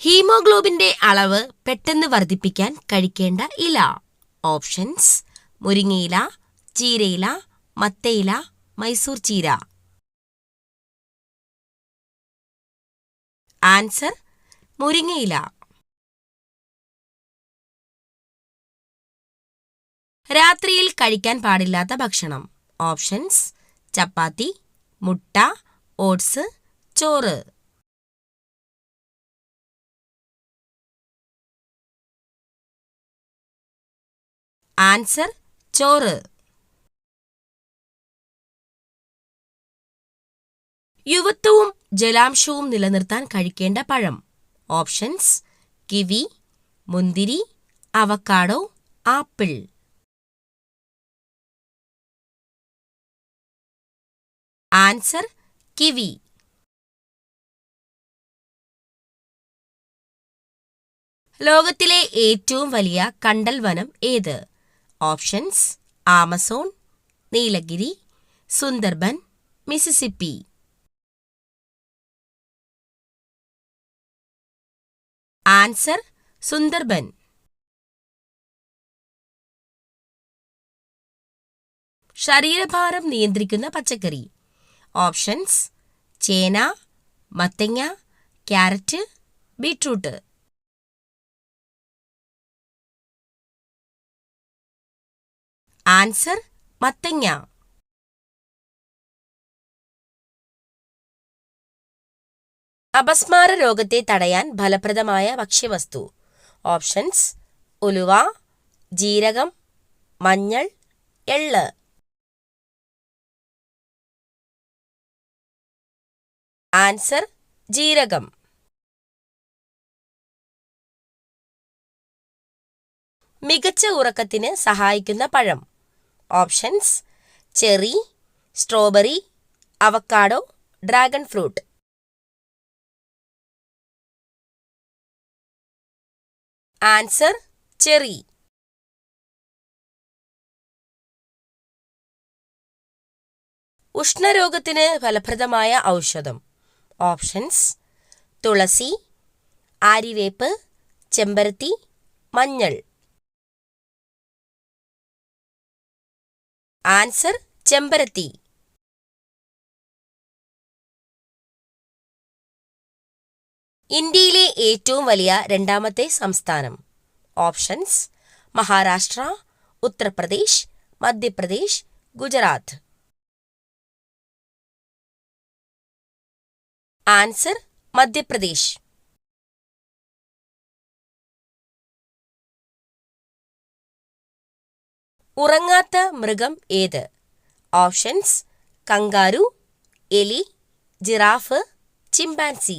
ഹീമോഗ്ലോബിന്റെ അളവ് പെട്ടെന്ന് വർദ്ധിപ്പിക്കാൻ കഴിക്കേണ്ട ഇല. ഓപ്ഷൻസ്: മുരിങ്ങയില, ചീരയില, മത്തയില, മൈസൂർ ചീര. ആൻസർ: മുരിങ്ങയില. രാത്രിയിൽ കഴിക്കാൻ പാടില്ലാത്ത ഭക്ഷണം. ഓപ്ഷൻസ്: ചപ്പാത്തി, മുട്ട, ഓട്സ്, ചോറ്. ആൻസർ: ചോറ്. യുവത്വവും ജലാംശവും നിലനിർത്താൻ കഴിക്കേണ്ട പഴം. ഓപ്ഷൻസ്: കിവി, മുന്തിരി, അവക്കാഡോ, ആപ്പിൾ. Answer: kiwi. ലോകത്തിലെ ഏറ്റവും വലിയ കണ്ടൽ വനം ഏത്? Options: Amazon, Nilgiri, Sundarban, Mississippi. Answer: Sundarban. ശരീരഭാരം നിയന്ത്രിക്കുന്ന പച്ചക്കറി. ഓപ്ഷൻസ്: ചേന, മത്തങ്ങ, ക്യാരറ്റ്, ബീട്രൂട്ട്. ആൻസർ: മത്തങ്ങ. അപസ്മാര രോഗത്തെ തടയാൻ ഫലപ്രദമായ ഭക്ഷ്യവസ്തു. ഓപ്ഷൻസ്: ഉലുവ, ജീരകം, മഞ്ഞൾ, എള്ള്. ആൻസർ: ജീരകം. മികച്ച ഉറക്കത്തിന് സഹായിക്കുന്ന പഴം. Options: cherry, strawberry, avocado, dragon fruit. Answer: cherry. ഉഷ്ണരോഗത്തിന് ഫലപ്രദമായ ഔഷധം. ഓപ്ഷൻസ്: തുളസി, ആര്യവേപ്പ്, ചെമ്പരത്തി, മഞ്ഞൾ. ആൻസർ: ചെമ്പരത്തി. ഇന്ത്യയിലെ ഏറ്റവും വലിയ രണ്ടാമത്തെ സംസ്ഥാനം. ഓപ്ഷൻസ്: മഹാരാഷ്ട്ര, ഉത്തർപ്രദേശ്, മധ്യപ്രദേശ്, ഗുജറാത്ത്. ആൻസർ: മധ്യപ്രദേശ്. ഉറങ്ങാത്ത മൃഗം ഏത്? ഓപ്ഷൻസ്: കങ്കാരു, എലി, ജിറാഫ്, ചിമ്പാൻസി.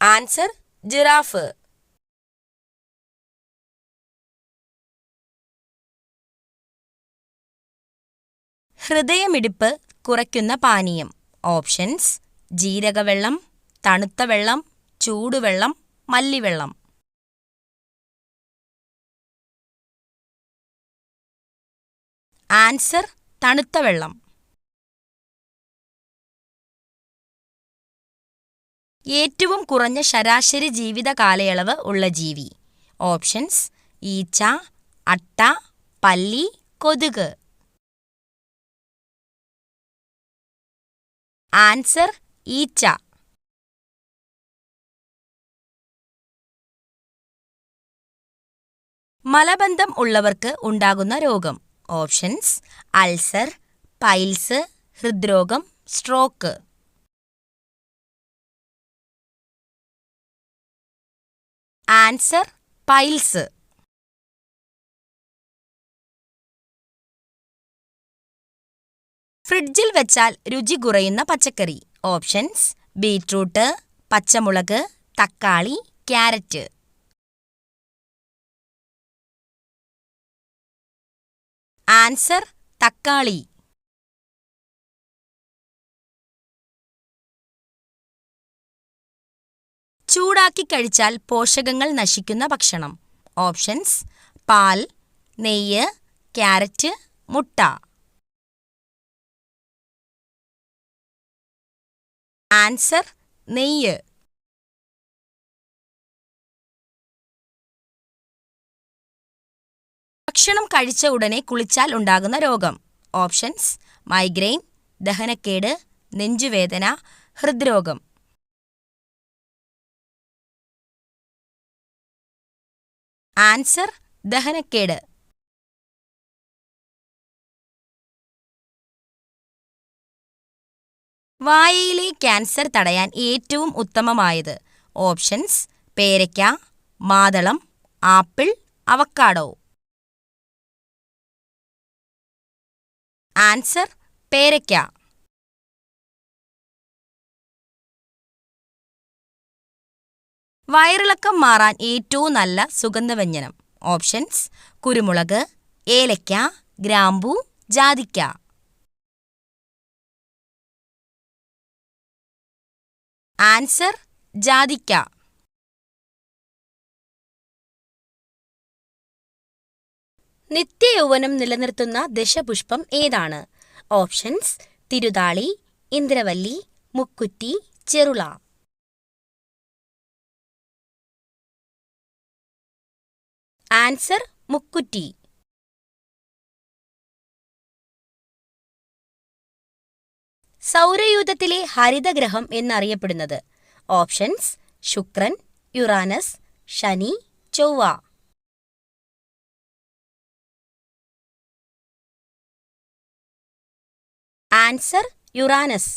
Answer: giraffe. ഹൃദയമിടിപ്പ് കുറയ്ക്കുന്ന പാനീയം. ഓപ്ഷൻസ്: ജീരകവെള്ളം, തണുത്ത വെള്ളം, ചൂടുവെള്ളം, മല്ലിവെള്ളം. ആൻസർ: തണുത്ത വെള്ളം. ഏറ്റവും കുറഞ്ഞ ശരാശരി ജീവിത കാലയളവ് ഉള്ള ജീവി. ഓപ്ഷൻസ്: ഈച്ച, അട്ട, പല്ലി, കൊതുക്. ആൻസർ: ഈച്ച. മലബന്ധം ഉള്ളവർക്ക് ഉണ്ടാകുന്ന രോഗം. ഓപ്ഷൻസ്: അൾസർ, പൈൽസ്, ഹൃദ്രോഗം, സ്ട്രോക്ക്. Answer: piles. ഫ്രിഡ്ജിൽ വെച്ചാൽ രുചി കുറയുന്ന പച്ചക്കറി. ഓപ്ഷൻസ്: ബീട്രൂട്ട്, പച്ചമുളക്, തക്കാളി, ക്യാരറ്റ്. ആൻസർ: തക്കാളി. ചൂടാക്കി കഴിച്ചാൽ പോഷകങ്ങൾ നശിക്കുന്ന ഭക്ഷണം. ഓപ്ഷൻസ്: പാൽ, നെയ്യ്, ക്യാരറ്റ്, മുട്ട. ആൻസർ നെയ്യ്. ഭക്ഷണം കഴിച്ച ഉടനെ കുളിച്ചാൽ ഉണ്ടാകുന്ന രോഗം. ഓപ്ഷൻസ്: മൈഗ്രെയിൻ, ദഹനക്കേട്, നെഞ്ചുവേദന, ഹൃദ്രോഗം. ആൻസർ ദഹനക്കേട്. വായയിലെ ക്യാൻസർ തടയാൻ ഏറ്റവും ഉത്തമമായത്. ഓപ്ഷൻസ്: പേരയ്ക്ക, മാതളം, ആപ്പിൾ, അവക്കാഡോ. ആൻസർ പേരയ്ക്ക. വയറിളക്കം മാറാൻ ഏറ്റവും നല്ല സുഗന്ധവ്യഞ്ജനം. ഓപ്ഷൻസ്: കുരുമുളക്, ഏലയ്ക്ക, ഗ്രാമ്പൂ, ജാതിക്ക. ആൻസർ ജാതിക്ക. നിത്യയൗവനം നിലനിർത്തുന്ന ദശപുഷ്പം ഏതാണ്? ഓപ്ഷൻസ്: തിരുതാളി, ഇന്ദ്രവല്ലി, മുക്കുറ്റി, ചെറുള. ആൻസർ മുക്കുറ്റി. സൗരയൂഥത്തിലെ ഹരിതഗ്രഹം എന്നറിയപ്പെടുന്നത്. ഓപ്ഷൻസ്: ശുക്രൻ, യുറാനസ്, ശനി, ചൊവ്വ. Answer Uranus.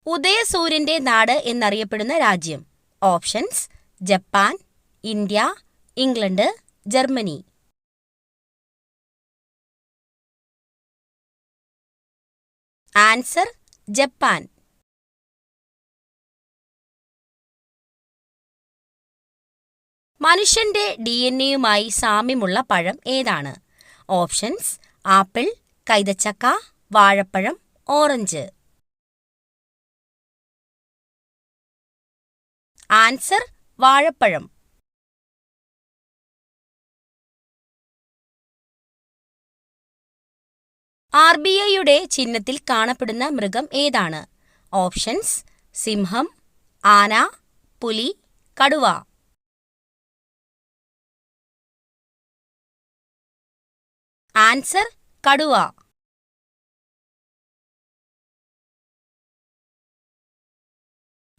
ഉദയസൂര്യന്റെ നാട് എന്നറിയപ്പെടുന്ന രാജ്യം. Options: Japan, India, England, Germany. Answer Japan. മനുഷ്യന്റെ DNA-യുമായി സാമ്യമുള്ള പഴം ഏതാണ്? ഓപ്ഷൻസ്: ആപ്പിൾ, കൈതച്ചക്ക, വാഴപ്പഴം, ഓറഞ്ച്. ആൻസർ വാഴപ്പഴം. RBIയുടെ ചിഹ്നത്തിൽ കാണപ്പെടുന്ന മൃഗം ഏതാണ്? ഓപ്ഷൻസ്: സിംഹം, ആന, പുലി, കടുവ. ആൻസർ കടുവ.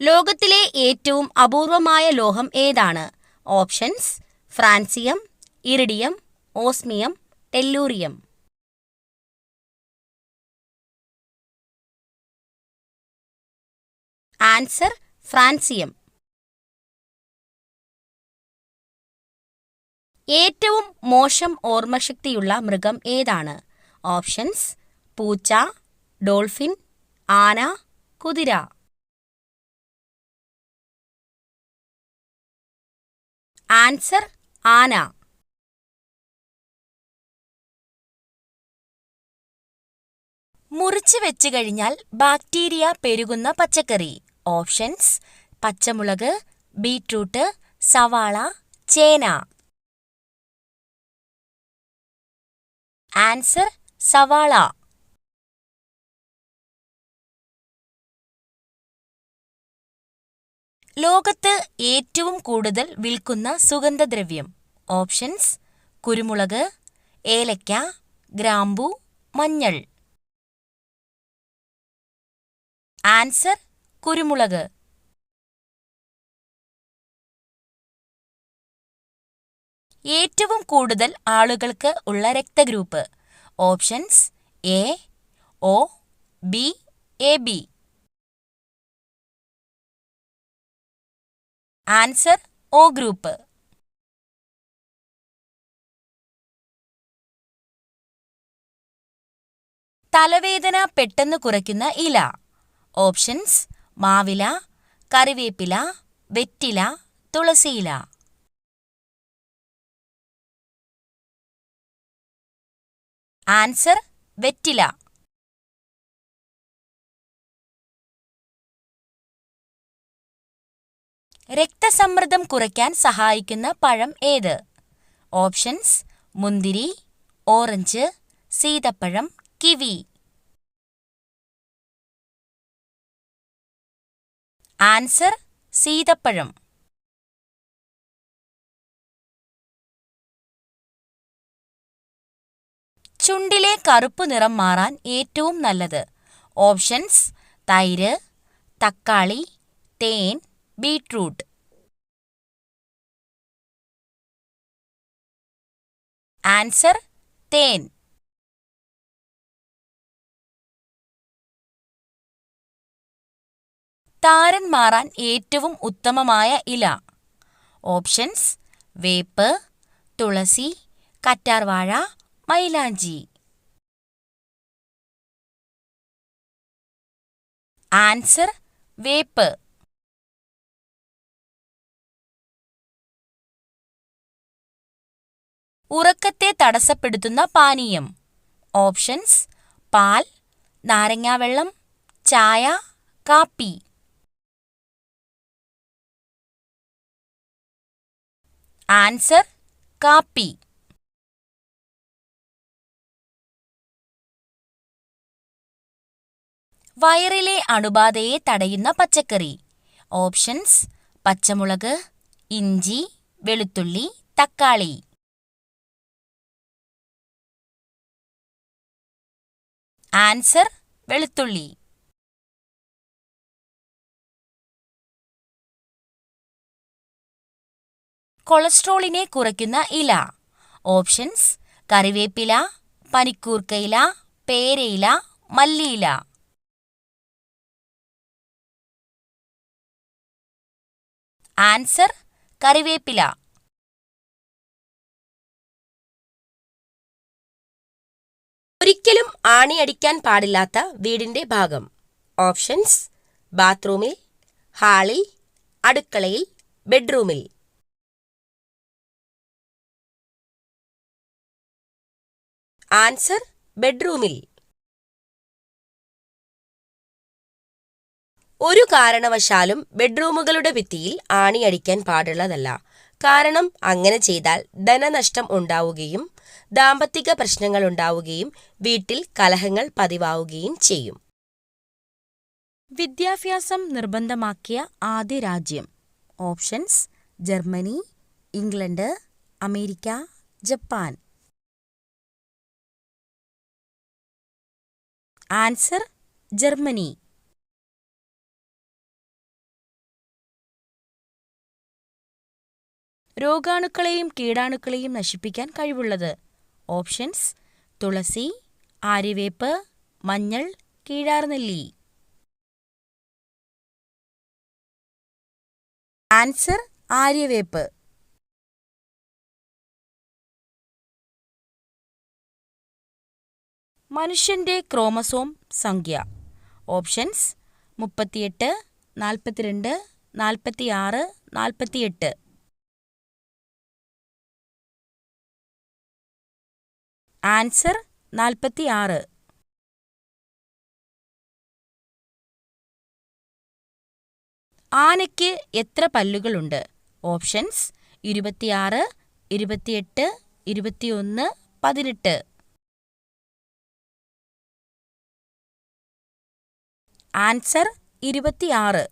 ലോകത്തിലെ ഏറ്റവും അപൂർവമായ ലോഹം ഏതാണ്? Options: francium, iridium, osmium, tellurium. Answer francium. ഏറ്റവും മോശം ഓർമ്മശക്തിയുള്ള മൃഗം ഏതാണ്? ഓപ്ഷൻസ്: പൂച്ച, ഡോൾഫിൻ, ആന, കുതിര. ആൻസർ ആന. മുറിച്ച് വെച്ച് കഴിഞ്ഞാൽ ബാക്ടീരിയ പെരുകുന്ന പച്ചക്കറി. ഓപ്ഷൻസ്: പച്ചമുളക്, ബീറ്റ്റൂട്ട്, സവാള, ചേന. ആൻസർ സവാള. ലോകത്ത് ഏറ്റവും കൂടുതൽ വിൽക്കുന്ന സുഗന്ധദ്രവ്യം. ഓപ്ഷൻസ്: കുരുമുളക്, ഏലയ്ക്ക, ഗ്രാമ്പൂ, മഞ്ഞൾ. ആൻസർ കുരുമുളക്. ഏറ്റവും കൂടുതൽ ആളുകൾക്ക് ഉള്ള രക്തഗ്രൂപ്പ്. Options: A, O, B, AB. Answer O group. തലവേദന പെട്ടെന്ന് കുറയ്ക്കുന്ന ഇല. ഓപ്ഷൻസ്: മാവില, കറിവേപ്പില, വെറ്റില, തുളസിയില. ആൻസർ വെറ്റില. രക്തസമ്മർദ്ദം കുറയ്ക്കാൻ സഹായിക്കുന്ന പഴം ഏത്? ഓപ്ഷൻസ്: മുന്തിരി, ഓറഞ്ച്, സീതപ്പഴം, കിവി. ആൻസർ സീതപ്പഴം. ചുണ്ടിലെ കറുപ്പ് നിറം മാറാൻ ഏറ്റവും നല്ലത്. ഓപ്ഷൻസ്: തൈര്, തക്കാളി, തേൻ, ബീട്രൂട്ട്. ആൻസർ തേൻ. താരൻ മാറാൻ ഏറ്റവും ഉത്തമമായ ഇല. ഓപ്ഷൻസ്: വേപ്പ്, തുളസി, കറ്റാർവാഴ, മൈലാഞ്ചി. ആൻസർ വേപ്പ്. ഉറക്കത്തെ തടസ്സപ്പെടുത്തുന്ന പാനീയം. ഓപ്ഷൻസ്: പാൽ, നാരങ്ങാവെള്ളം, ചായ, കാപ്പി. ആൻസർ കാപ്പി. വയറിലെ അണുബാധയെ തടയുന്ന പച്ചക്കറി. ഓപ്ഷൻസ്: പച്ചമുളക്, ഇഞ്ചി, വെളുത്തുള്ളി, തക്കാളി. ആൻസർ വെളുത്തുള്ളി. കൊളസ്ട്രോളിനെ കുറയ്ക്കുന്ന ഇല. ഓപ്ഷൻസ്: കറിവേപ്പില, പനിക്കൂർക്കയില, പേരയില, മല്ലിയില. ആൻസർ കറിവേപ്പില. ഒരിക്കലും ആണിയടിക്കാൻ പാടില്ലാത്ത വീടിന്റെ ഭാഗം. ഓപ്ഷൻസ്: ബാത്റൂമിൽ, ഹാളിൽ, അടുക്കളയിൽ, ബെഡ്റൂമിൽ. ആൻസർ ബെഡ്റൂമിൽ. ഒരു കാരണവശാലും ബെഡ്റൂമുകളുടെ ഭിത്തിയിൽ ആണിയടിക്കാൻ പാടുള്ളതല്ല. കാരണം അങ്ങനെ ചെയ്താൽ ധനനഷ്ടം ഉണ്ടാവുകയും ദാമ്പത്തിക പ്രശ്നങ്ങൾ ഉണ്ടാവുകയും വീട്ടിൽ കലഹങ്ങൾ പതിവാവുകയും ചെയ്യും. വിദ്യാഭ്യാസം നിർബന്ധമാക്കിയ ആദ്യ രാജ്യം. Options: Germany, England, America, Japan. Answer Germany. രോഗാണുക്കളെയും കീടാണുക്കളെയും നശിപ്പിക്കാൻ കഴിവുള്ളത്. ഓപ്ഷൻസ്: തുളസി, ആര്യവേപ്പ്, മഞ്ഞൾ, കീഴാർനെല്ലി. ആൻസർ ആര്യവേപ്പ്. മനുഷ്യന്റെ ക്രോമസോം സംഖ്യ. ഓപ്ഷൻസ്: 38, 42, 46, 48. ആൻസർ 46. ആനയ്ക്ക് എത്ര പല്ലുകളുണ്ട്? ഓപ്ഷൻസ്: 26, 28, 21, 18. ആൻസർ 26.